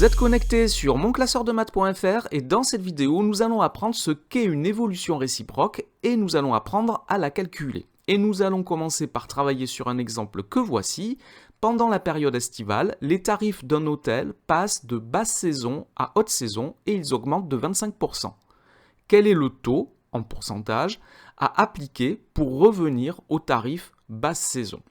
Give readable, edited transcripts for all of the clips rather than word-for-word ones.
Vous êtes connecté sur monclasseurdemaths.fr et dans cette vidéo, nous allons apprendre ce qu'est une évolution réciproque et nous allons apprendre à la calculer. Et nous allons commencer par travailler sur un exemple que voici. Pendant la période estivale, les tarifs d'un hôtel passent de basse saison à haute saison et ils augmentent de 25%. Quel est le taux, en pourcentage, à appliquer pour revenir au tarif basse saison?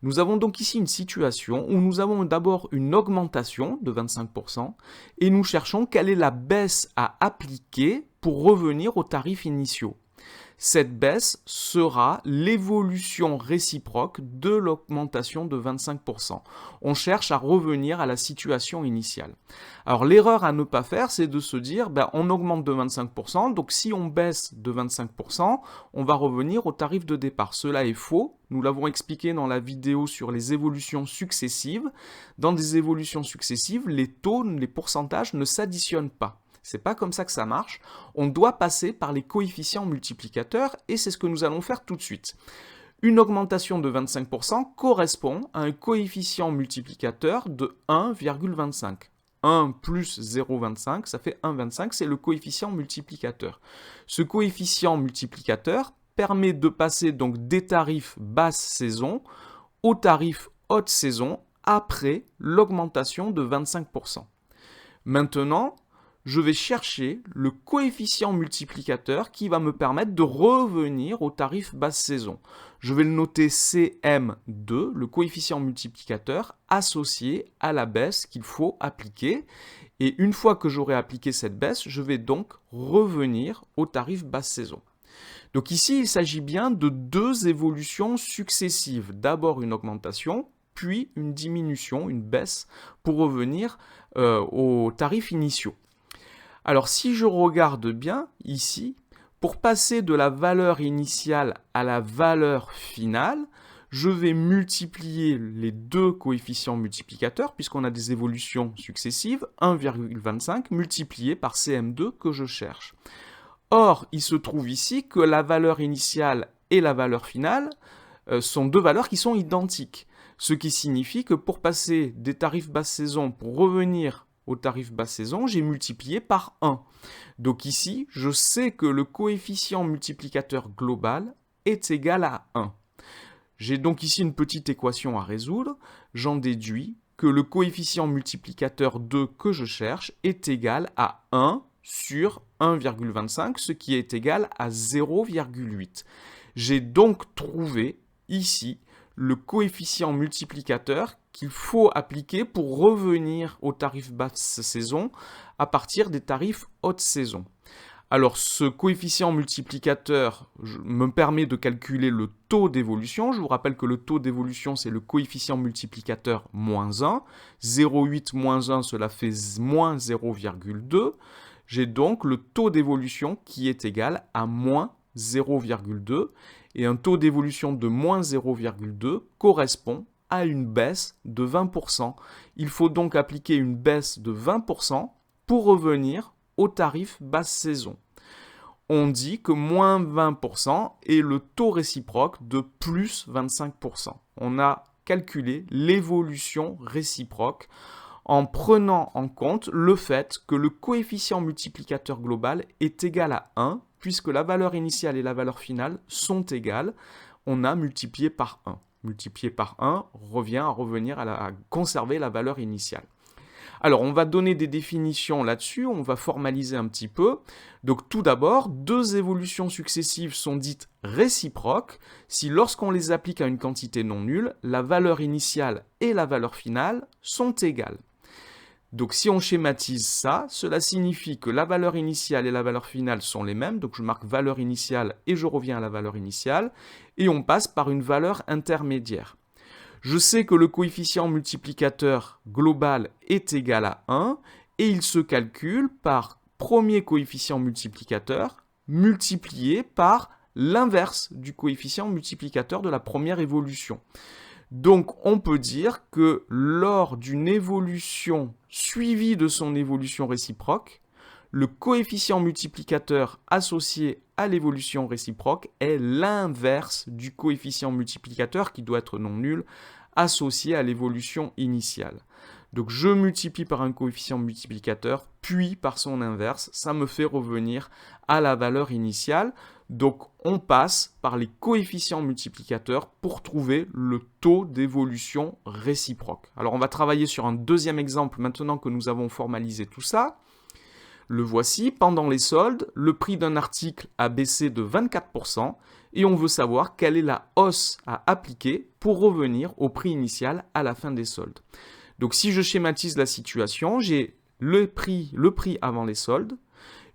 Nous avons donc ici une situation où nous avons d'abord une augmentation de 25% et nous cherchons quelle est la baisse à appliquer pour revenir aux tarifs initiaux. Cette baisse sera l'évolution réciproque de l'augmentation de 25%. On cherche à revenir à la situation initiale. Alors l'erreur à ne pas faire, c'est de se dire, on augmente de 25%, donc si on baisse de 25%, on va revenir au tarif de départ. Cela est faux, nous l'avons expliqué dans la vidéo sur les évolutions successives. Dans des évolutions successives, les taux, les pourcentages ne s'additionnent pas. C'est pas comme ça que ça marche. On doit passer par les coefficients multiplicateurs et c'est ce que nous allons faire tout de suite. Une augmentation de 25% correspond à un coefficient multiplicateur de 1,25. 1 plus 0,25, ça fait 1,25, c'est le coefficient multiplicateur. Ce coefficient multiplicateur permet de passer donc des tarifs basse saison aux tarifs haute saison après l'augmentation de 25%. Maintenant, je vais chercher le coefficient multiplicateur qui va me permettre de revenir au tarif basse saison. Je vais le noter CM2, le coefficient multiplicateur associé à la baisse qu'il faut appliquer. Et une fois que j'aurai appliqué cette baisse, je vais donc revenir au tarif basse saison. Donc ici, il s'agit bien de deux évolutions successives. D'abord une augmentation, puis une diminution, une baisse, pour revenir aux tarifs initiaux. Alors si je regarde bien ici, pour passer de la valeur initiale à la valeur finale, je vais multiplier les deux coefficients multiplicateurs, puisqu'on a des évolutions successives, 1,25 multiplié par CM2 que je cherche. Or, il se trouve ici que la valeur initiale et la valeur finale sont deux valeurs qui sont identiques. Ce qui signifie que pour passer des tarifs basse saison pour revenir au tarif basse saison, j'ai multiplié par 1. Donc ici, je sais que le coefficient multiplicateur global est égal à 1. J'ai donc ici une petite équation à résoudre. J'en déduis que le coefficient multiplicateur 2 que je cherche est égal à 1 sur 1,25, ce qui est égal à 0,8. J'ai donc trouvé ici le coefficient multiplicateur qu'il faut appliquer pour revenir au tarif basse saison à partir des tarifs haute saison. Alors ce coefficient multiplicateur me permet de calculer le taux d'évolution. Je vous rappelle que le taux d'évolution c'est le coefficient multiplicateur moins 1. 0,8 moins 1 cela fait moins 0,2. J'ai donc le taux d'évolution qui est égal à moins 0,2 et un taux d'évolution de moins 0,2 correspond à une baisse de 20%. Il faut donc appliquer une baisse de 20% pour revenir au tarif basse saison. On dit que moins 20% est le taux réciproque de plus 25%. On a calculé l'évolution réciproque en prenant en compte le fait que le coefficient multiplicateur global est égal à 1, puisque la valeur initiale et la valeur finale sont égales. On a multiplié par 1. Multiplié par 1 revient à revenir à conserver la valeur initiale. Alors, on va donner des définitions là-dessus, on va formaliser un petit peu. Donc, tout d'abord, deux évolutions successives sont dites réciproques si lorsqu'on les applique à une quantité non nulle, la valeur initiale et la valeur finale sont égales. Donc si on schématise ça, cela signifie que la valeur initiale et la valeur finale sont les mêmes, donc je marque valeur initiale et je reviens à la valeur initiale, et on passe par une valeur intermédiaire. Je sais que le coefficient multiplicateur global est égal à 1, et il se calcule par premier coefficient multiplicateur multiplié par l'inverse du coefficient multiplicateur de la première évolution. Donc on peut dire que lors d'une évolution suivie de son évolution réciproque, le coefficient multiplicateur associé à l'évolution réciproque est l'inverse du coefficient multiplicateur qui doit être non nul associé à l'évolution initiale. Donc je multiplie par un coefficient multiplicateur, puis par son inverse, ça me fait revenir à la valeur initiale. Donc on passe par les coefficients multiplicateurs pour trouver le taux d'évolution réciproque. Alors on va travailler sur un deuxième exemple maintenant que nous avons formalisé tout ça. Le voici, pendant les soldes, le prix d'un article a baissé de 24% et on veut savoir quelle est la hausse à appliquer pour revenir au prix initial à la fin des soldes. Donc si je schématise la situation, j'ai le prix avant les soldes,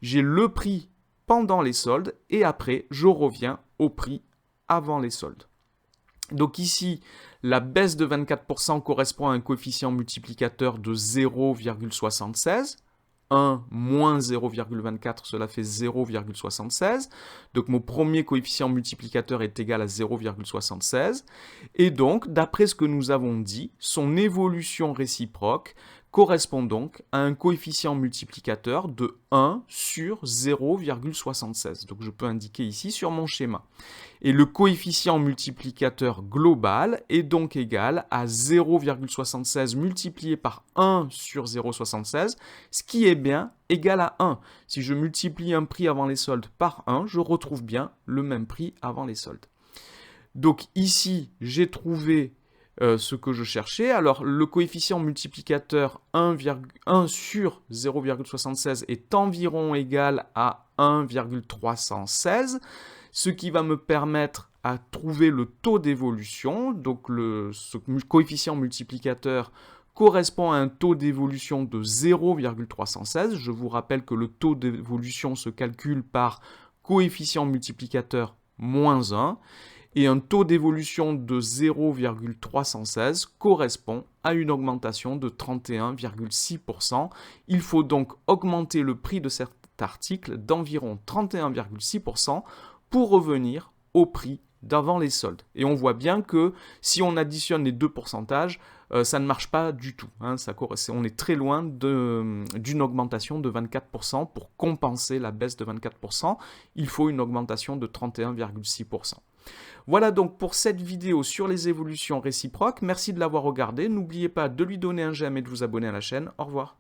j'ai le prix pendant les soldes et après je reviens au prix avant les soldes. Donc ici, la baisse de 24% correspond à un coefficient multiplicateur de 0,76. 1 moins 0,24, cela fait 0,76. Donc mon premier coefficient multiplicateur est égal à 0,76. Et donc, d'après ce que nous avons dit, son évolution réciproque correspond donc à un coefficient multiplicateur de 1 sur 0,76. Donc je peux indiquer ici sur mon schéma. Et le coefficient multiplicateur global est donc égal à 0,76 multiplié par 1 sur 0,76, ce qui est bien égal à 1. Si je multiplie un prix avant les soldes par 1, je retrouve bien le même prix avant les soldes. Donc ici, j'ai trouvé ce que je cherchais. Alors, le coefficient multiplicateur 1 sur 0,76 est environ égal à 1,316, ce qui va me permettre à trouver le taux d'évolution. Donc, ce coefficient multiplicateur correspond à un taux d'évolution de 0,316. Je vous rappelle que le taux d'évolution se calcule par coefficient multiplicateur moins 1. Et un taux d'évolution de 0,316 correspond à une augmentation de 31,6%. Il faut donc augmenter le prix de cet article d'environ 31,6% pour revenir au prix d'avant les soldes. Et on voit bien que si on additionne les deux pourcentages, ça ne marche pas du tout. On est très loin d'une augmentation de 24% pour compenser la baisse de 24%. Il faut une augmentation de 31,6%. Voilà donc pour cette vidéo sur les évolutions réciproques. Merci de l'avoir regardé. N'oubliez pas de lui donner un j'aime et de vous abonner à la chaîne. Au revoir.